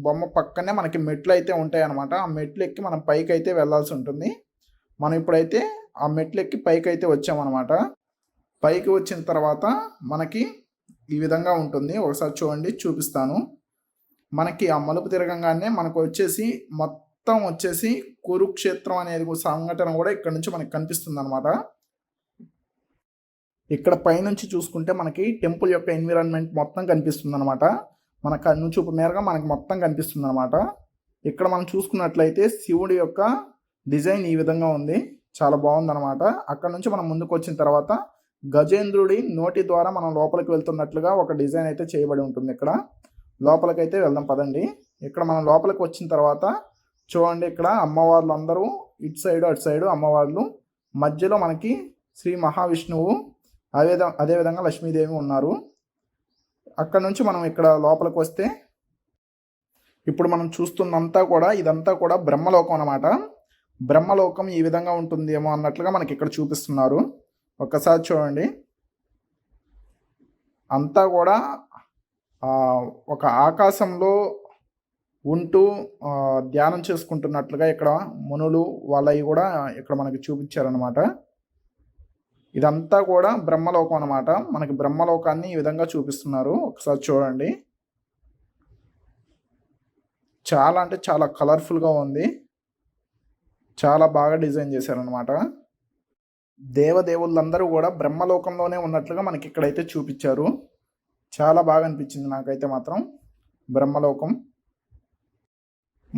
బొమ్మ పక్కనే మనకి మెట్లు అయితే ఉంటాయి అనమాట. ఆ మెట్లు ఎక్కి మనం పైకి అయితే వెళ్ళాల్సి ఉంటుంది. మనం ఇప్పుడైతే ఆ మెట్లు ఎక్కి పైకి అయితే వచ్చామన్నమాట. పైకి వచ్చిన తర్వాత మనకి ఈ విధంగా ఉంటుంది. ఒకసారి చూడండి, చూపిస్తాను. మనకి ఆ మలుపు తిరగంగానే మనకు వచ్చేసి మొత్తం వచ్చేసి కురుక్షేత్రం అనేది సంఘటన కూడా ఇక్కడ నుంచి మనకి కనిపిస్తుంది అనమాట. ఇక్కడ పైనుంచి చూసుకుంటే మనకి టెంపుల్ యొక్క ఎన్విరాన్మెంట్ మొత్తం కనిపిస్తుంది అనమాట. మన కన్ను చూపు మేరగా మనకి మొత్తం కనిపిస్తుంది అనమాట. ఇక్కడ మనం చూసుకున్నట్లయితే శివుడి యొక్క డిజైన్ ఈ విధంగా ఉంది, చాలా బాగుందన్నమాట. అక్కడ నుంచి మనం ముందుకు వచ్చిన తర్వాత గజేంద్రుడి నోటి ద్వారా మనం లోపలికి వెళ్తున్నట్లుగా ఒక డిజైన్ అయితే చేయబడి ఉంటుంది. ఇక్కడ లోపలికైతే వెళ్దాం పదండి. ఇక్కడ మనం లోపలికి వచ్చిన తర్వాత చూడండి, ఇక్కడ అమ్మవార్లు అందరూ ఇటు సైడు అటు సైడు అమ్మవార్లు, మధ్యలో మనకి శ్రీ మహావిష్ణువు, అదేవిధంగా లక్ష్మీదేవి ఉన్నారు. అక్కడ నుంచి మనం ఇక్కడ లోపలికి వస్తే ఇప్పుడు మనం చూస్తున్నంతా కూడా ఇదంతా కూడా బ్రహ్మలోకం అన్నమాట. బ్రహ్మలోకం ఈ విధంగా ఉంటుందేమో అన్నట్లుగా మనకి ఇక్కడ చూపిస్తున్నారు. ఒక్కసారి చూడండి, అంతా కూడా ఒక ఆకాశంలో ఉంటూ ధ్యానం చేసుకుంటున్నట్లుగా ఇక్కడ మునులు వాళ్ళవి కూడా ఇక్కడ మనకి చూపించారనమాట. ఇదంతా కూడా బ్రహ్మలోకం అనమాట. మనకి బ్రహ్మలోకాన్ని ఈ విధంగా చూపిస్తున్నారు. ఒకసారి చూడండి. చాలా అంటే చాలా కలర్ఫుల్గా ఉంది. చాలా బాగా డిజైన్ చేశారనమాట. దేవదేవులందరూ కూడా బ్రహ్మలోకంలోనే ఉన్నట్లుగా మనకి ఇక్కడైతే చూపించారు. చాలా బాగా అనిపించింది నాకైతే మాత్రం బ్రహ్మలోకం.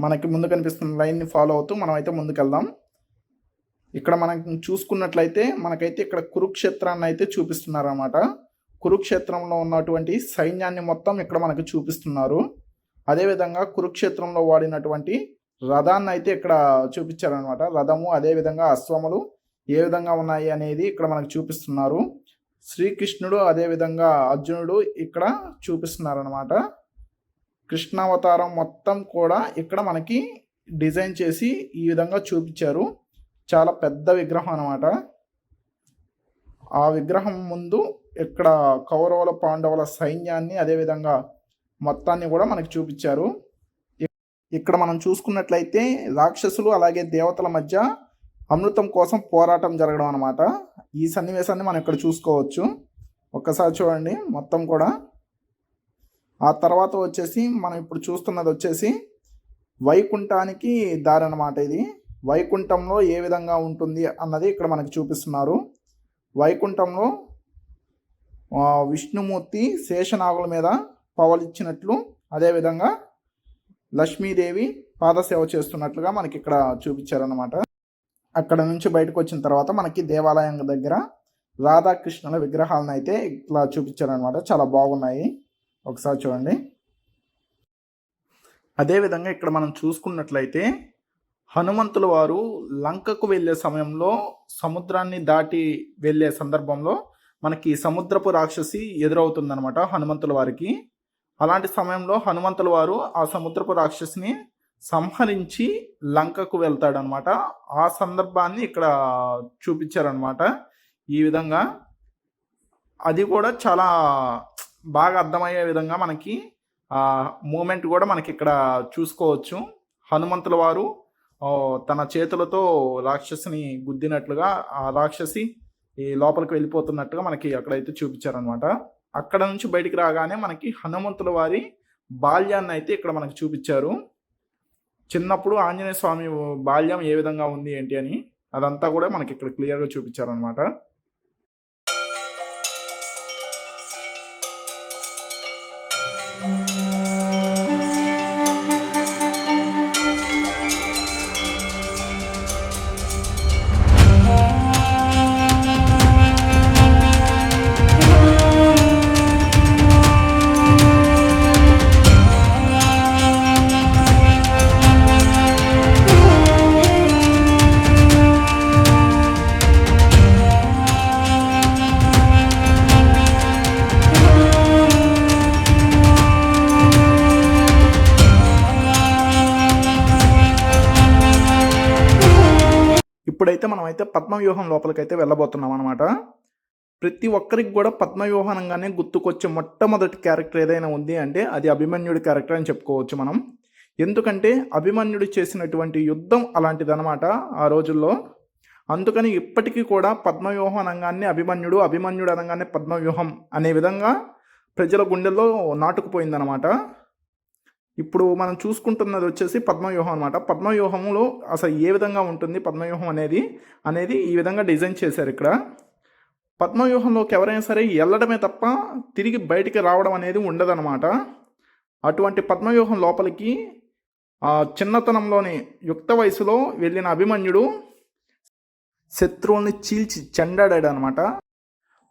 మనకి ముందు కనిపిస్తున్న లైన్ని ఫాలో అవుతూ మనం అయితే ముందుకెళ్దాం. ఇక్కడ మనం చూసుకున్నట్లయితే మనకైతే ఇక్కడ కురుక్షేత్రాన్ని అయితే చూపిస్తున్నారు అన్నమాట. కురుక్షేత్రంలో ఉన్నటువంటి సైన్యాన్ని మొత్తం ఇక్కడ మనకు చూపిస్తున్నారు. అదేవిధంగా కురుక్షేత్రంలో వాడినటువంటి రథాన్ని అయితే ఇక్కడ చూపించారనమాట. రథము అదేవిధంగా అశ్వములు ఏ విధంగా ఉన్నాయి అనేది ఇక్కడ మనకు చూపిస్తున్నారు. శ్రీకృష్ణుడు అదేవిధంగా అర్జునుడు ఇక్కడ చూపిస్తున్నారనమాట. కృష్ణావతారం మొత్తం కూడా ఇక్కడ మనకి డిజైన్ చేసి ఈ విధంగా చూపించారు. చాలా పెద్ద విగ్రహం అనమాట. ఆ విగ్రహం ముందు ఇక్కడ కౌరవుల పాండవుల సైన్యాన్ని అదేవిధంగా మొత్తాన్ని కూడా మనకి చూపించారు. ఇక్కడ మనం చూసుకున్నట్లయితే రాక్షసులు అలాగే దేవతల మధ్య అమృతం కోసం పోరాటం జరగడం అనమాట. ఈ సన్నివేశాన్ని మనం ఇక్కడ చూసుకోవచ్చు. ఒక్కసారి చూడండి మొత్తం కూడా. ఆ తర్వాత వచ్చేసి మనం ఇప్పుడు చూస్తున్నది వచ్చేసి వైకుంఠానికి దారి అనమాట. ఇది వైకుంఠంలో ఏ విధంగా ఉంటుంది అన్నది ఇక్కడ మనకి చూపిస్తున్నారు. వైకుంఠంలో విష్ణుమూర్తి శేషనాగుల మీద పవలిచ్చినట్లు అదేవిధంగా లక్ష్మీదేవి పాదసేవ చేస్తున్నట్లుగా మనకి ఇక్కడ చూపించారనమాట. అక్కడ నుంచి బయటకు వచ్చిన తర్వాత మనకి దేవాలయం దగ్గర రాధాకృష్ణుల విగ్రహాలను అయితే ఇట్లా చూపించారనమాట. చాలా బాగున్నాయి. ఒకసారి చూడండి. అదేవిధంగా ఇక్కడ మనం చూసుకున్నట్లయితే హనుమంతుల వారు లంకకు వెళ్ళే సమయంలో సముద్రాన్ని దాటి వెళ్ళే సందర్భంలో మనకి సముద్రపు రాక్షసి ఎదురవుతుందనమాట హనుమంతుల వారికి. అలాంటి సమయంలో హనుమంతుల వారు ఆ సముద్రపు రాక్షసిని సంహరించి లంకకు వెళ్తాడనమాట. ఆ సందర్భాన్ని ఇక్కడ చూపించారనమాట. ఈ విధంగా అది కూడా చాలా బాగా అర్థమయ్యే విధంగా మనకి మూమెంట్ కూడా మనకి ఇక్కడ చూసుకోవచ్చు. హనుమంతుల వారు తన చేతులతో రాక్షసిని గుద్దినట్లుగా ఆ రాక్షసి ఈ లోపలికి వెళ్ళిపోతున్నట్టుగా మనకి అక్కడైతే చూపించారనమాట. అక్కడ నుంచి బయటికి రాగానే మనకి హనుమంతుల వారి బాల్యాన్ని అయితే ఇక్కడ మనకి చూపించారు. చిన్నప్పుడు ఆంజనేయ స్వామి బాల్యం ఏ విధంగా ఉంది ఏంటి అని అదంతా కూడా మనకి ఇక్కడ క్లియర్గా చూపించారనమాట. ఇప్పుడైతే మనమైతే పద్మవ్యూహం లోపలికైతే వెళ్ళబోతున్నాం అనమాట. ప్రతి ఒక్కరికి కూడా పద్మవ్యూహం అనగానే గుర్తుకొచ్చే మొట్టమొదటి క్యారెక్టర్ ఏదైనా ఉంది అంటే అది అభిమన్యుడి క్యారెక్టర్ అని చెప్పుకోవచ్చు మనం. ఎందుకంటే అభిమన్యుడు చేసినటువంటి యుద్ధం అలాంటిదనమాట ఆ రోజుల్లో. అందుకని ఇప్పటికీ కూడా పద్మవ్యూహం అనగానే అభిమన్యుడు అనగానే పద్మవ్యూహం అనే విధంగా ప్రజల గుండెల్లో నాటుకుపోయిందనమాట. ఇప్పుడు మనం చూసుకుంటున్నది వచ్చేసి పద్మవ్యూహం అనమాట. పద్మవ్యూహంలో అసలు ఏ విధంగా ఉంటుంది పద్మవ్యూహం అనేది ఈ విధంగా డిజైన్ చేశారు ఇక్కడ. పద్మవ్యూహంలోకి ఎవరైనా సరే వెళ్ళడమే తప్ప తిరిగి బయటికి రావడం అనేది ఉండదన్నమాట. అటువంటి పద్మవ్యూహం లోపలికి చిన్నతనంలోని యుక్త వయసులో వెళ్ళిన అభిమన్యుడు శత్రువుల్ని చీల్చి చెండాడాడు అనమాట.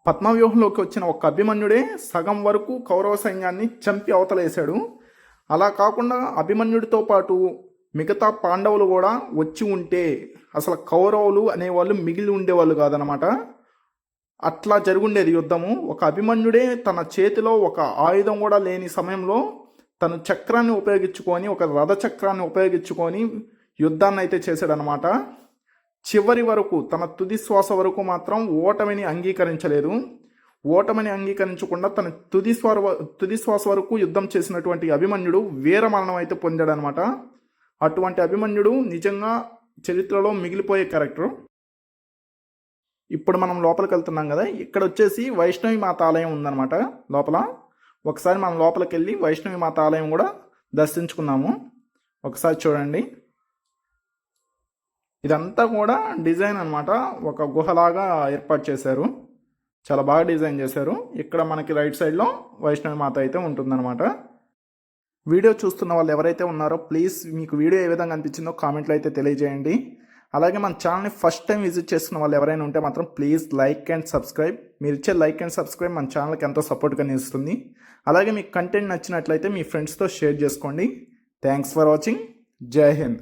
పద్మవ్యూహంలోకి వచ్చిన ఒక అభిమన్యుడే సగం వరకు కౌరవ సైన్యాన్ని చంపి అవతలేశాడు. అలా కాకుండా అభిమన్యుడితో పాటు మిగతా పాండవులు కూడా వచ్చి ఉంటే అసలు కౌరవులు అనేవాళ్ళు మిగిలి ఉండేవాళ్ళు కాదనమాట. అట్లా జరుగుండేది యుద్ధము. ఒక అభిమన్యుడే తన చేతిలో ఒక ఆయుధం కూడా లేని సమయంలో తను చక్రాన్ని ఉపయోగించుకొని ఒక రథ చక్రాన్ని ఉపయోగించుకొని యుద్ధాన్ని అయితే చేశాడనమాట. చివరి వరకు తన తుది శ్వాస వరకు మాత్రం ఓటమిని అంగీకరించలేదు. ఓటమిని అంగీకరించకుండా తన తుది శ్వాస వరకు యుద్ధం చేసినటువంటి అభిమన్యుడు వీరమరణం అయితే పొందాడనమాట. అటువంటి అభిమన్యుడు నిజంగా చరిత్రలో మిగిలిపోయే క్యారెక్టర్. ఇప్పుడు మనం లోపలికి వెళ్తున్నాం కదా, ఇక్కడ వచ్చేసి వైష్ణవి మాత ఆలయం ఉందన్నమాట లోపల. ఒకసారి మనం లోపలికి వెళ్ళి వైష్ణవి మాత ఆలయం కూడా దర్శించుకున్నాము. ఒకసారి చూడండి, ఇదంతా కూడా డిజైన్ అనమాట. ఒక గుహలాగా ఏర్పాటు చేశారు, చాలా బాగా డిజైన్ చేశారు. ఇక్కడ మనకి రైట్ సైడ్లో వైష్ణవి మాత అయితే ఉంటుందన్నమాట. వీడియో చూస్తున్న వాళ్ళు ఎవరైతే ఉన్నారో ప్లీజ్ మీకు వీడియో ఏ విధంగా అనిపించిందో కామెంట్లో అయితే తెలియజేయండి. అలాగే మన ఛానల్ని ఫస్ట్ టైం విజిట్ చేస్తున్న వాళ్ళు ఎవరైనా ఉంటే మాత్రం ప్లీజ్ లైక్ అండ్ సబ్స్క్రైబ్. మీరు ఇచ్చే లైక్ అండ్ సబ్స్క్రైబ్ మన ఛానల్కి ఎంతో సపోర్ట్గా నిలుస్తుంది. అలాగే మీకు కంటెంట్ నచ్చినట్లయితే మీ ఫ్రెండ్స్తో షేర్ చేసుకోండి. Thanks for watching. జై హింద్.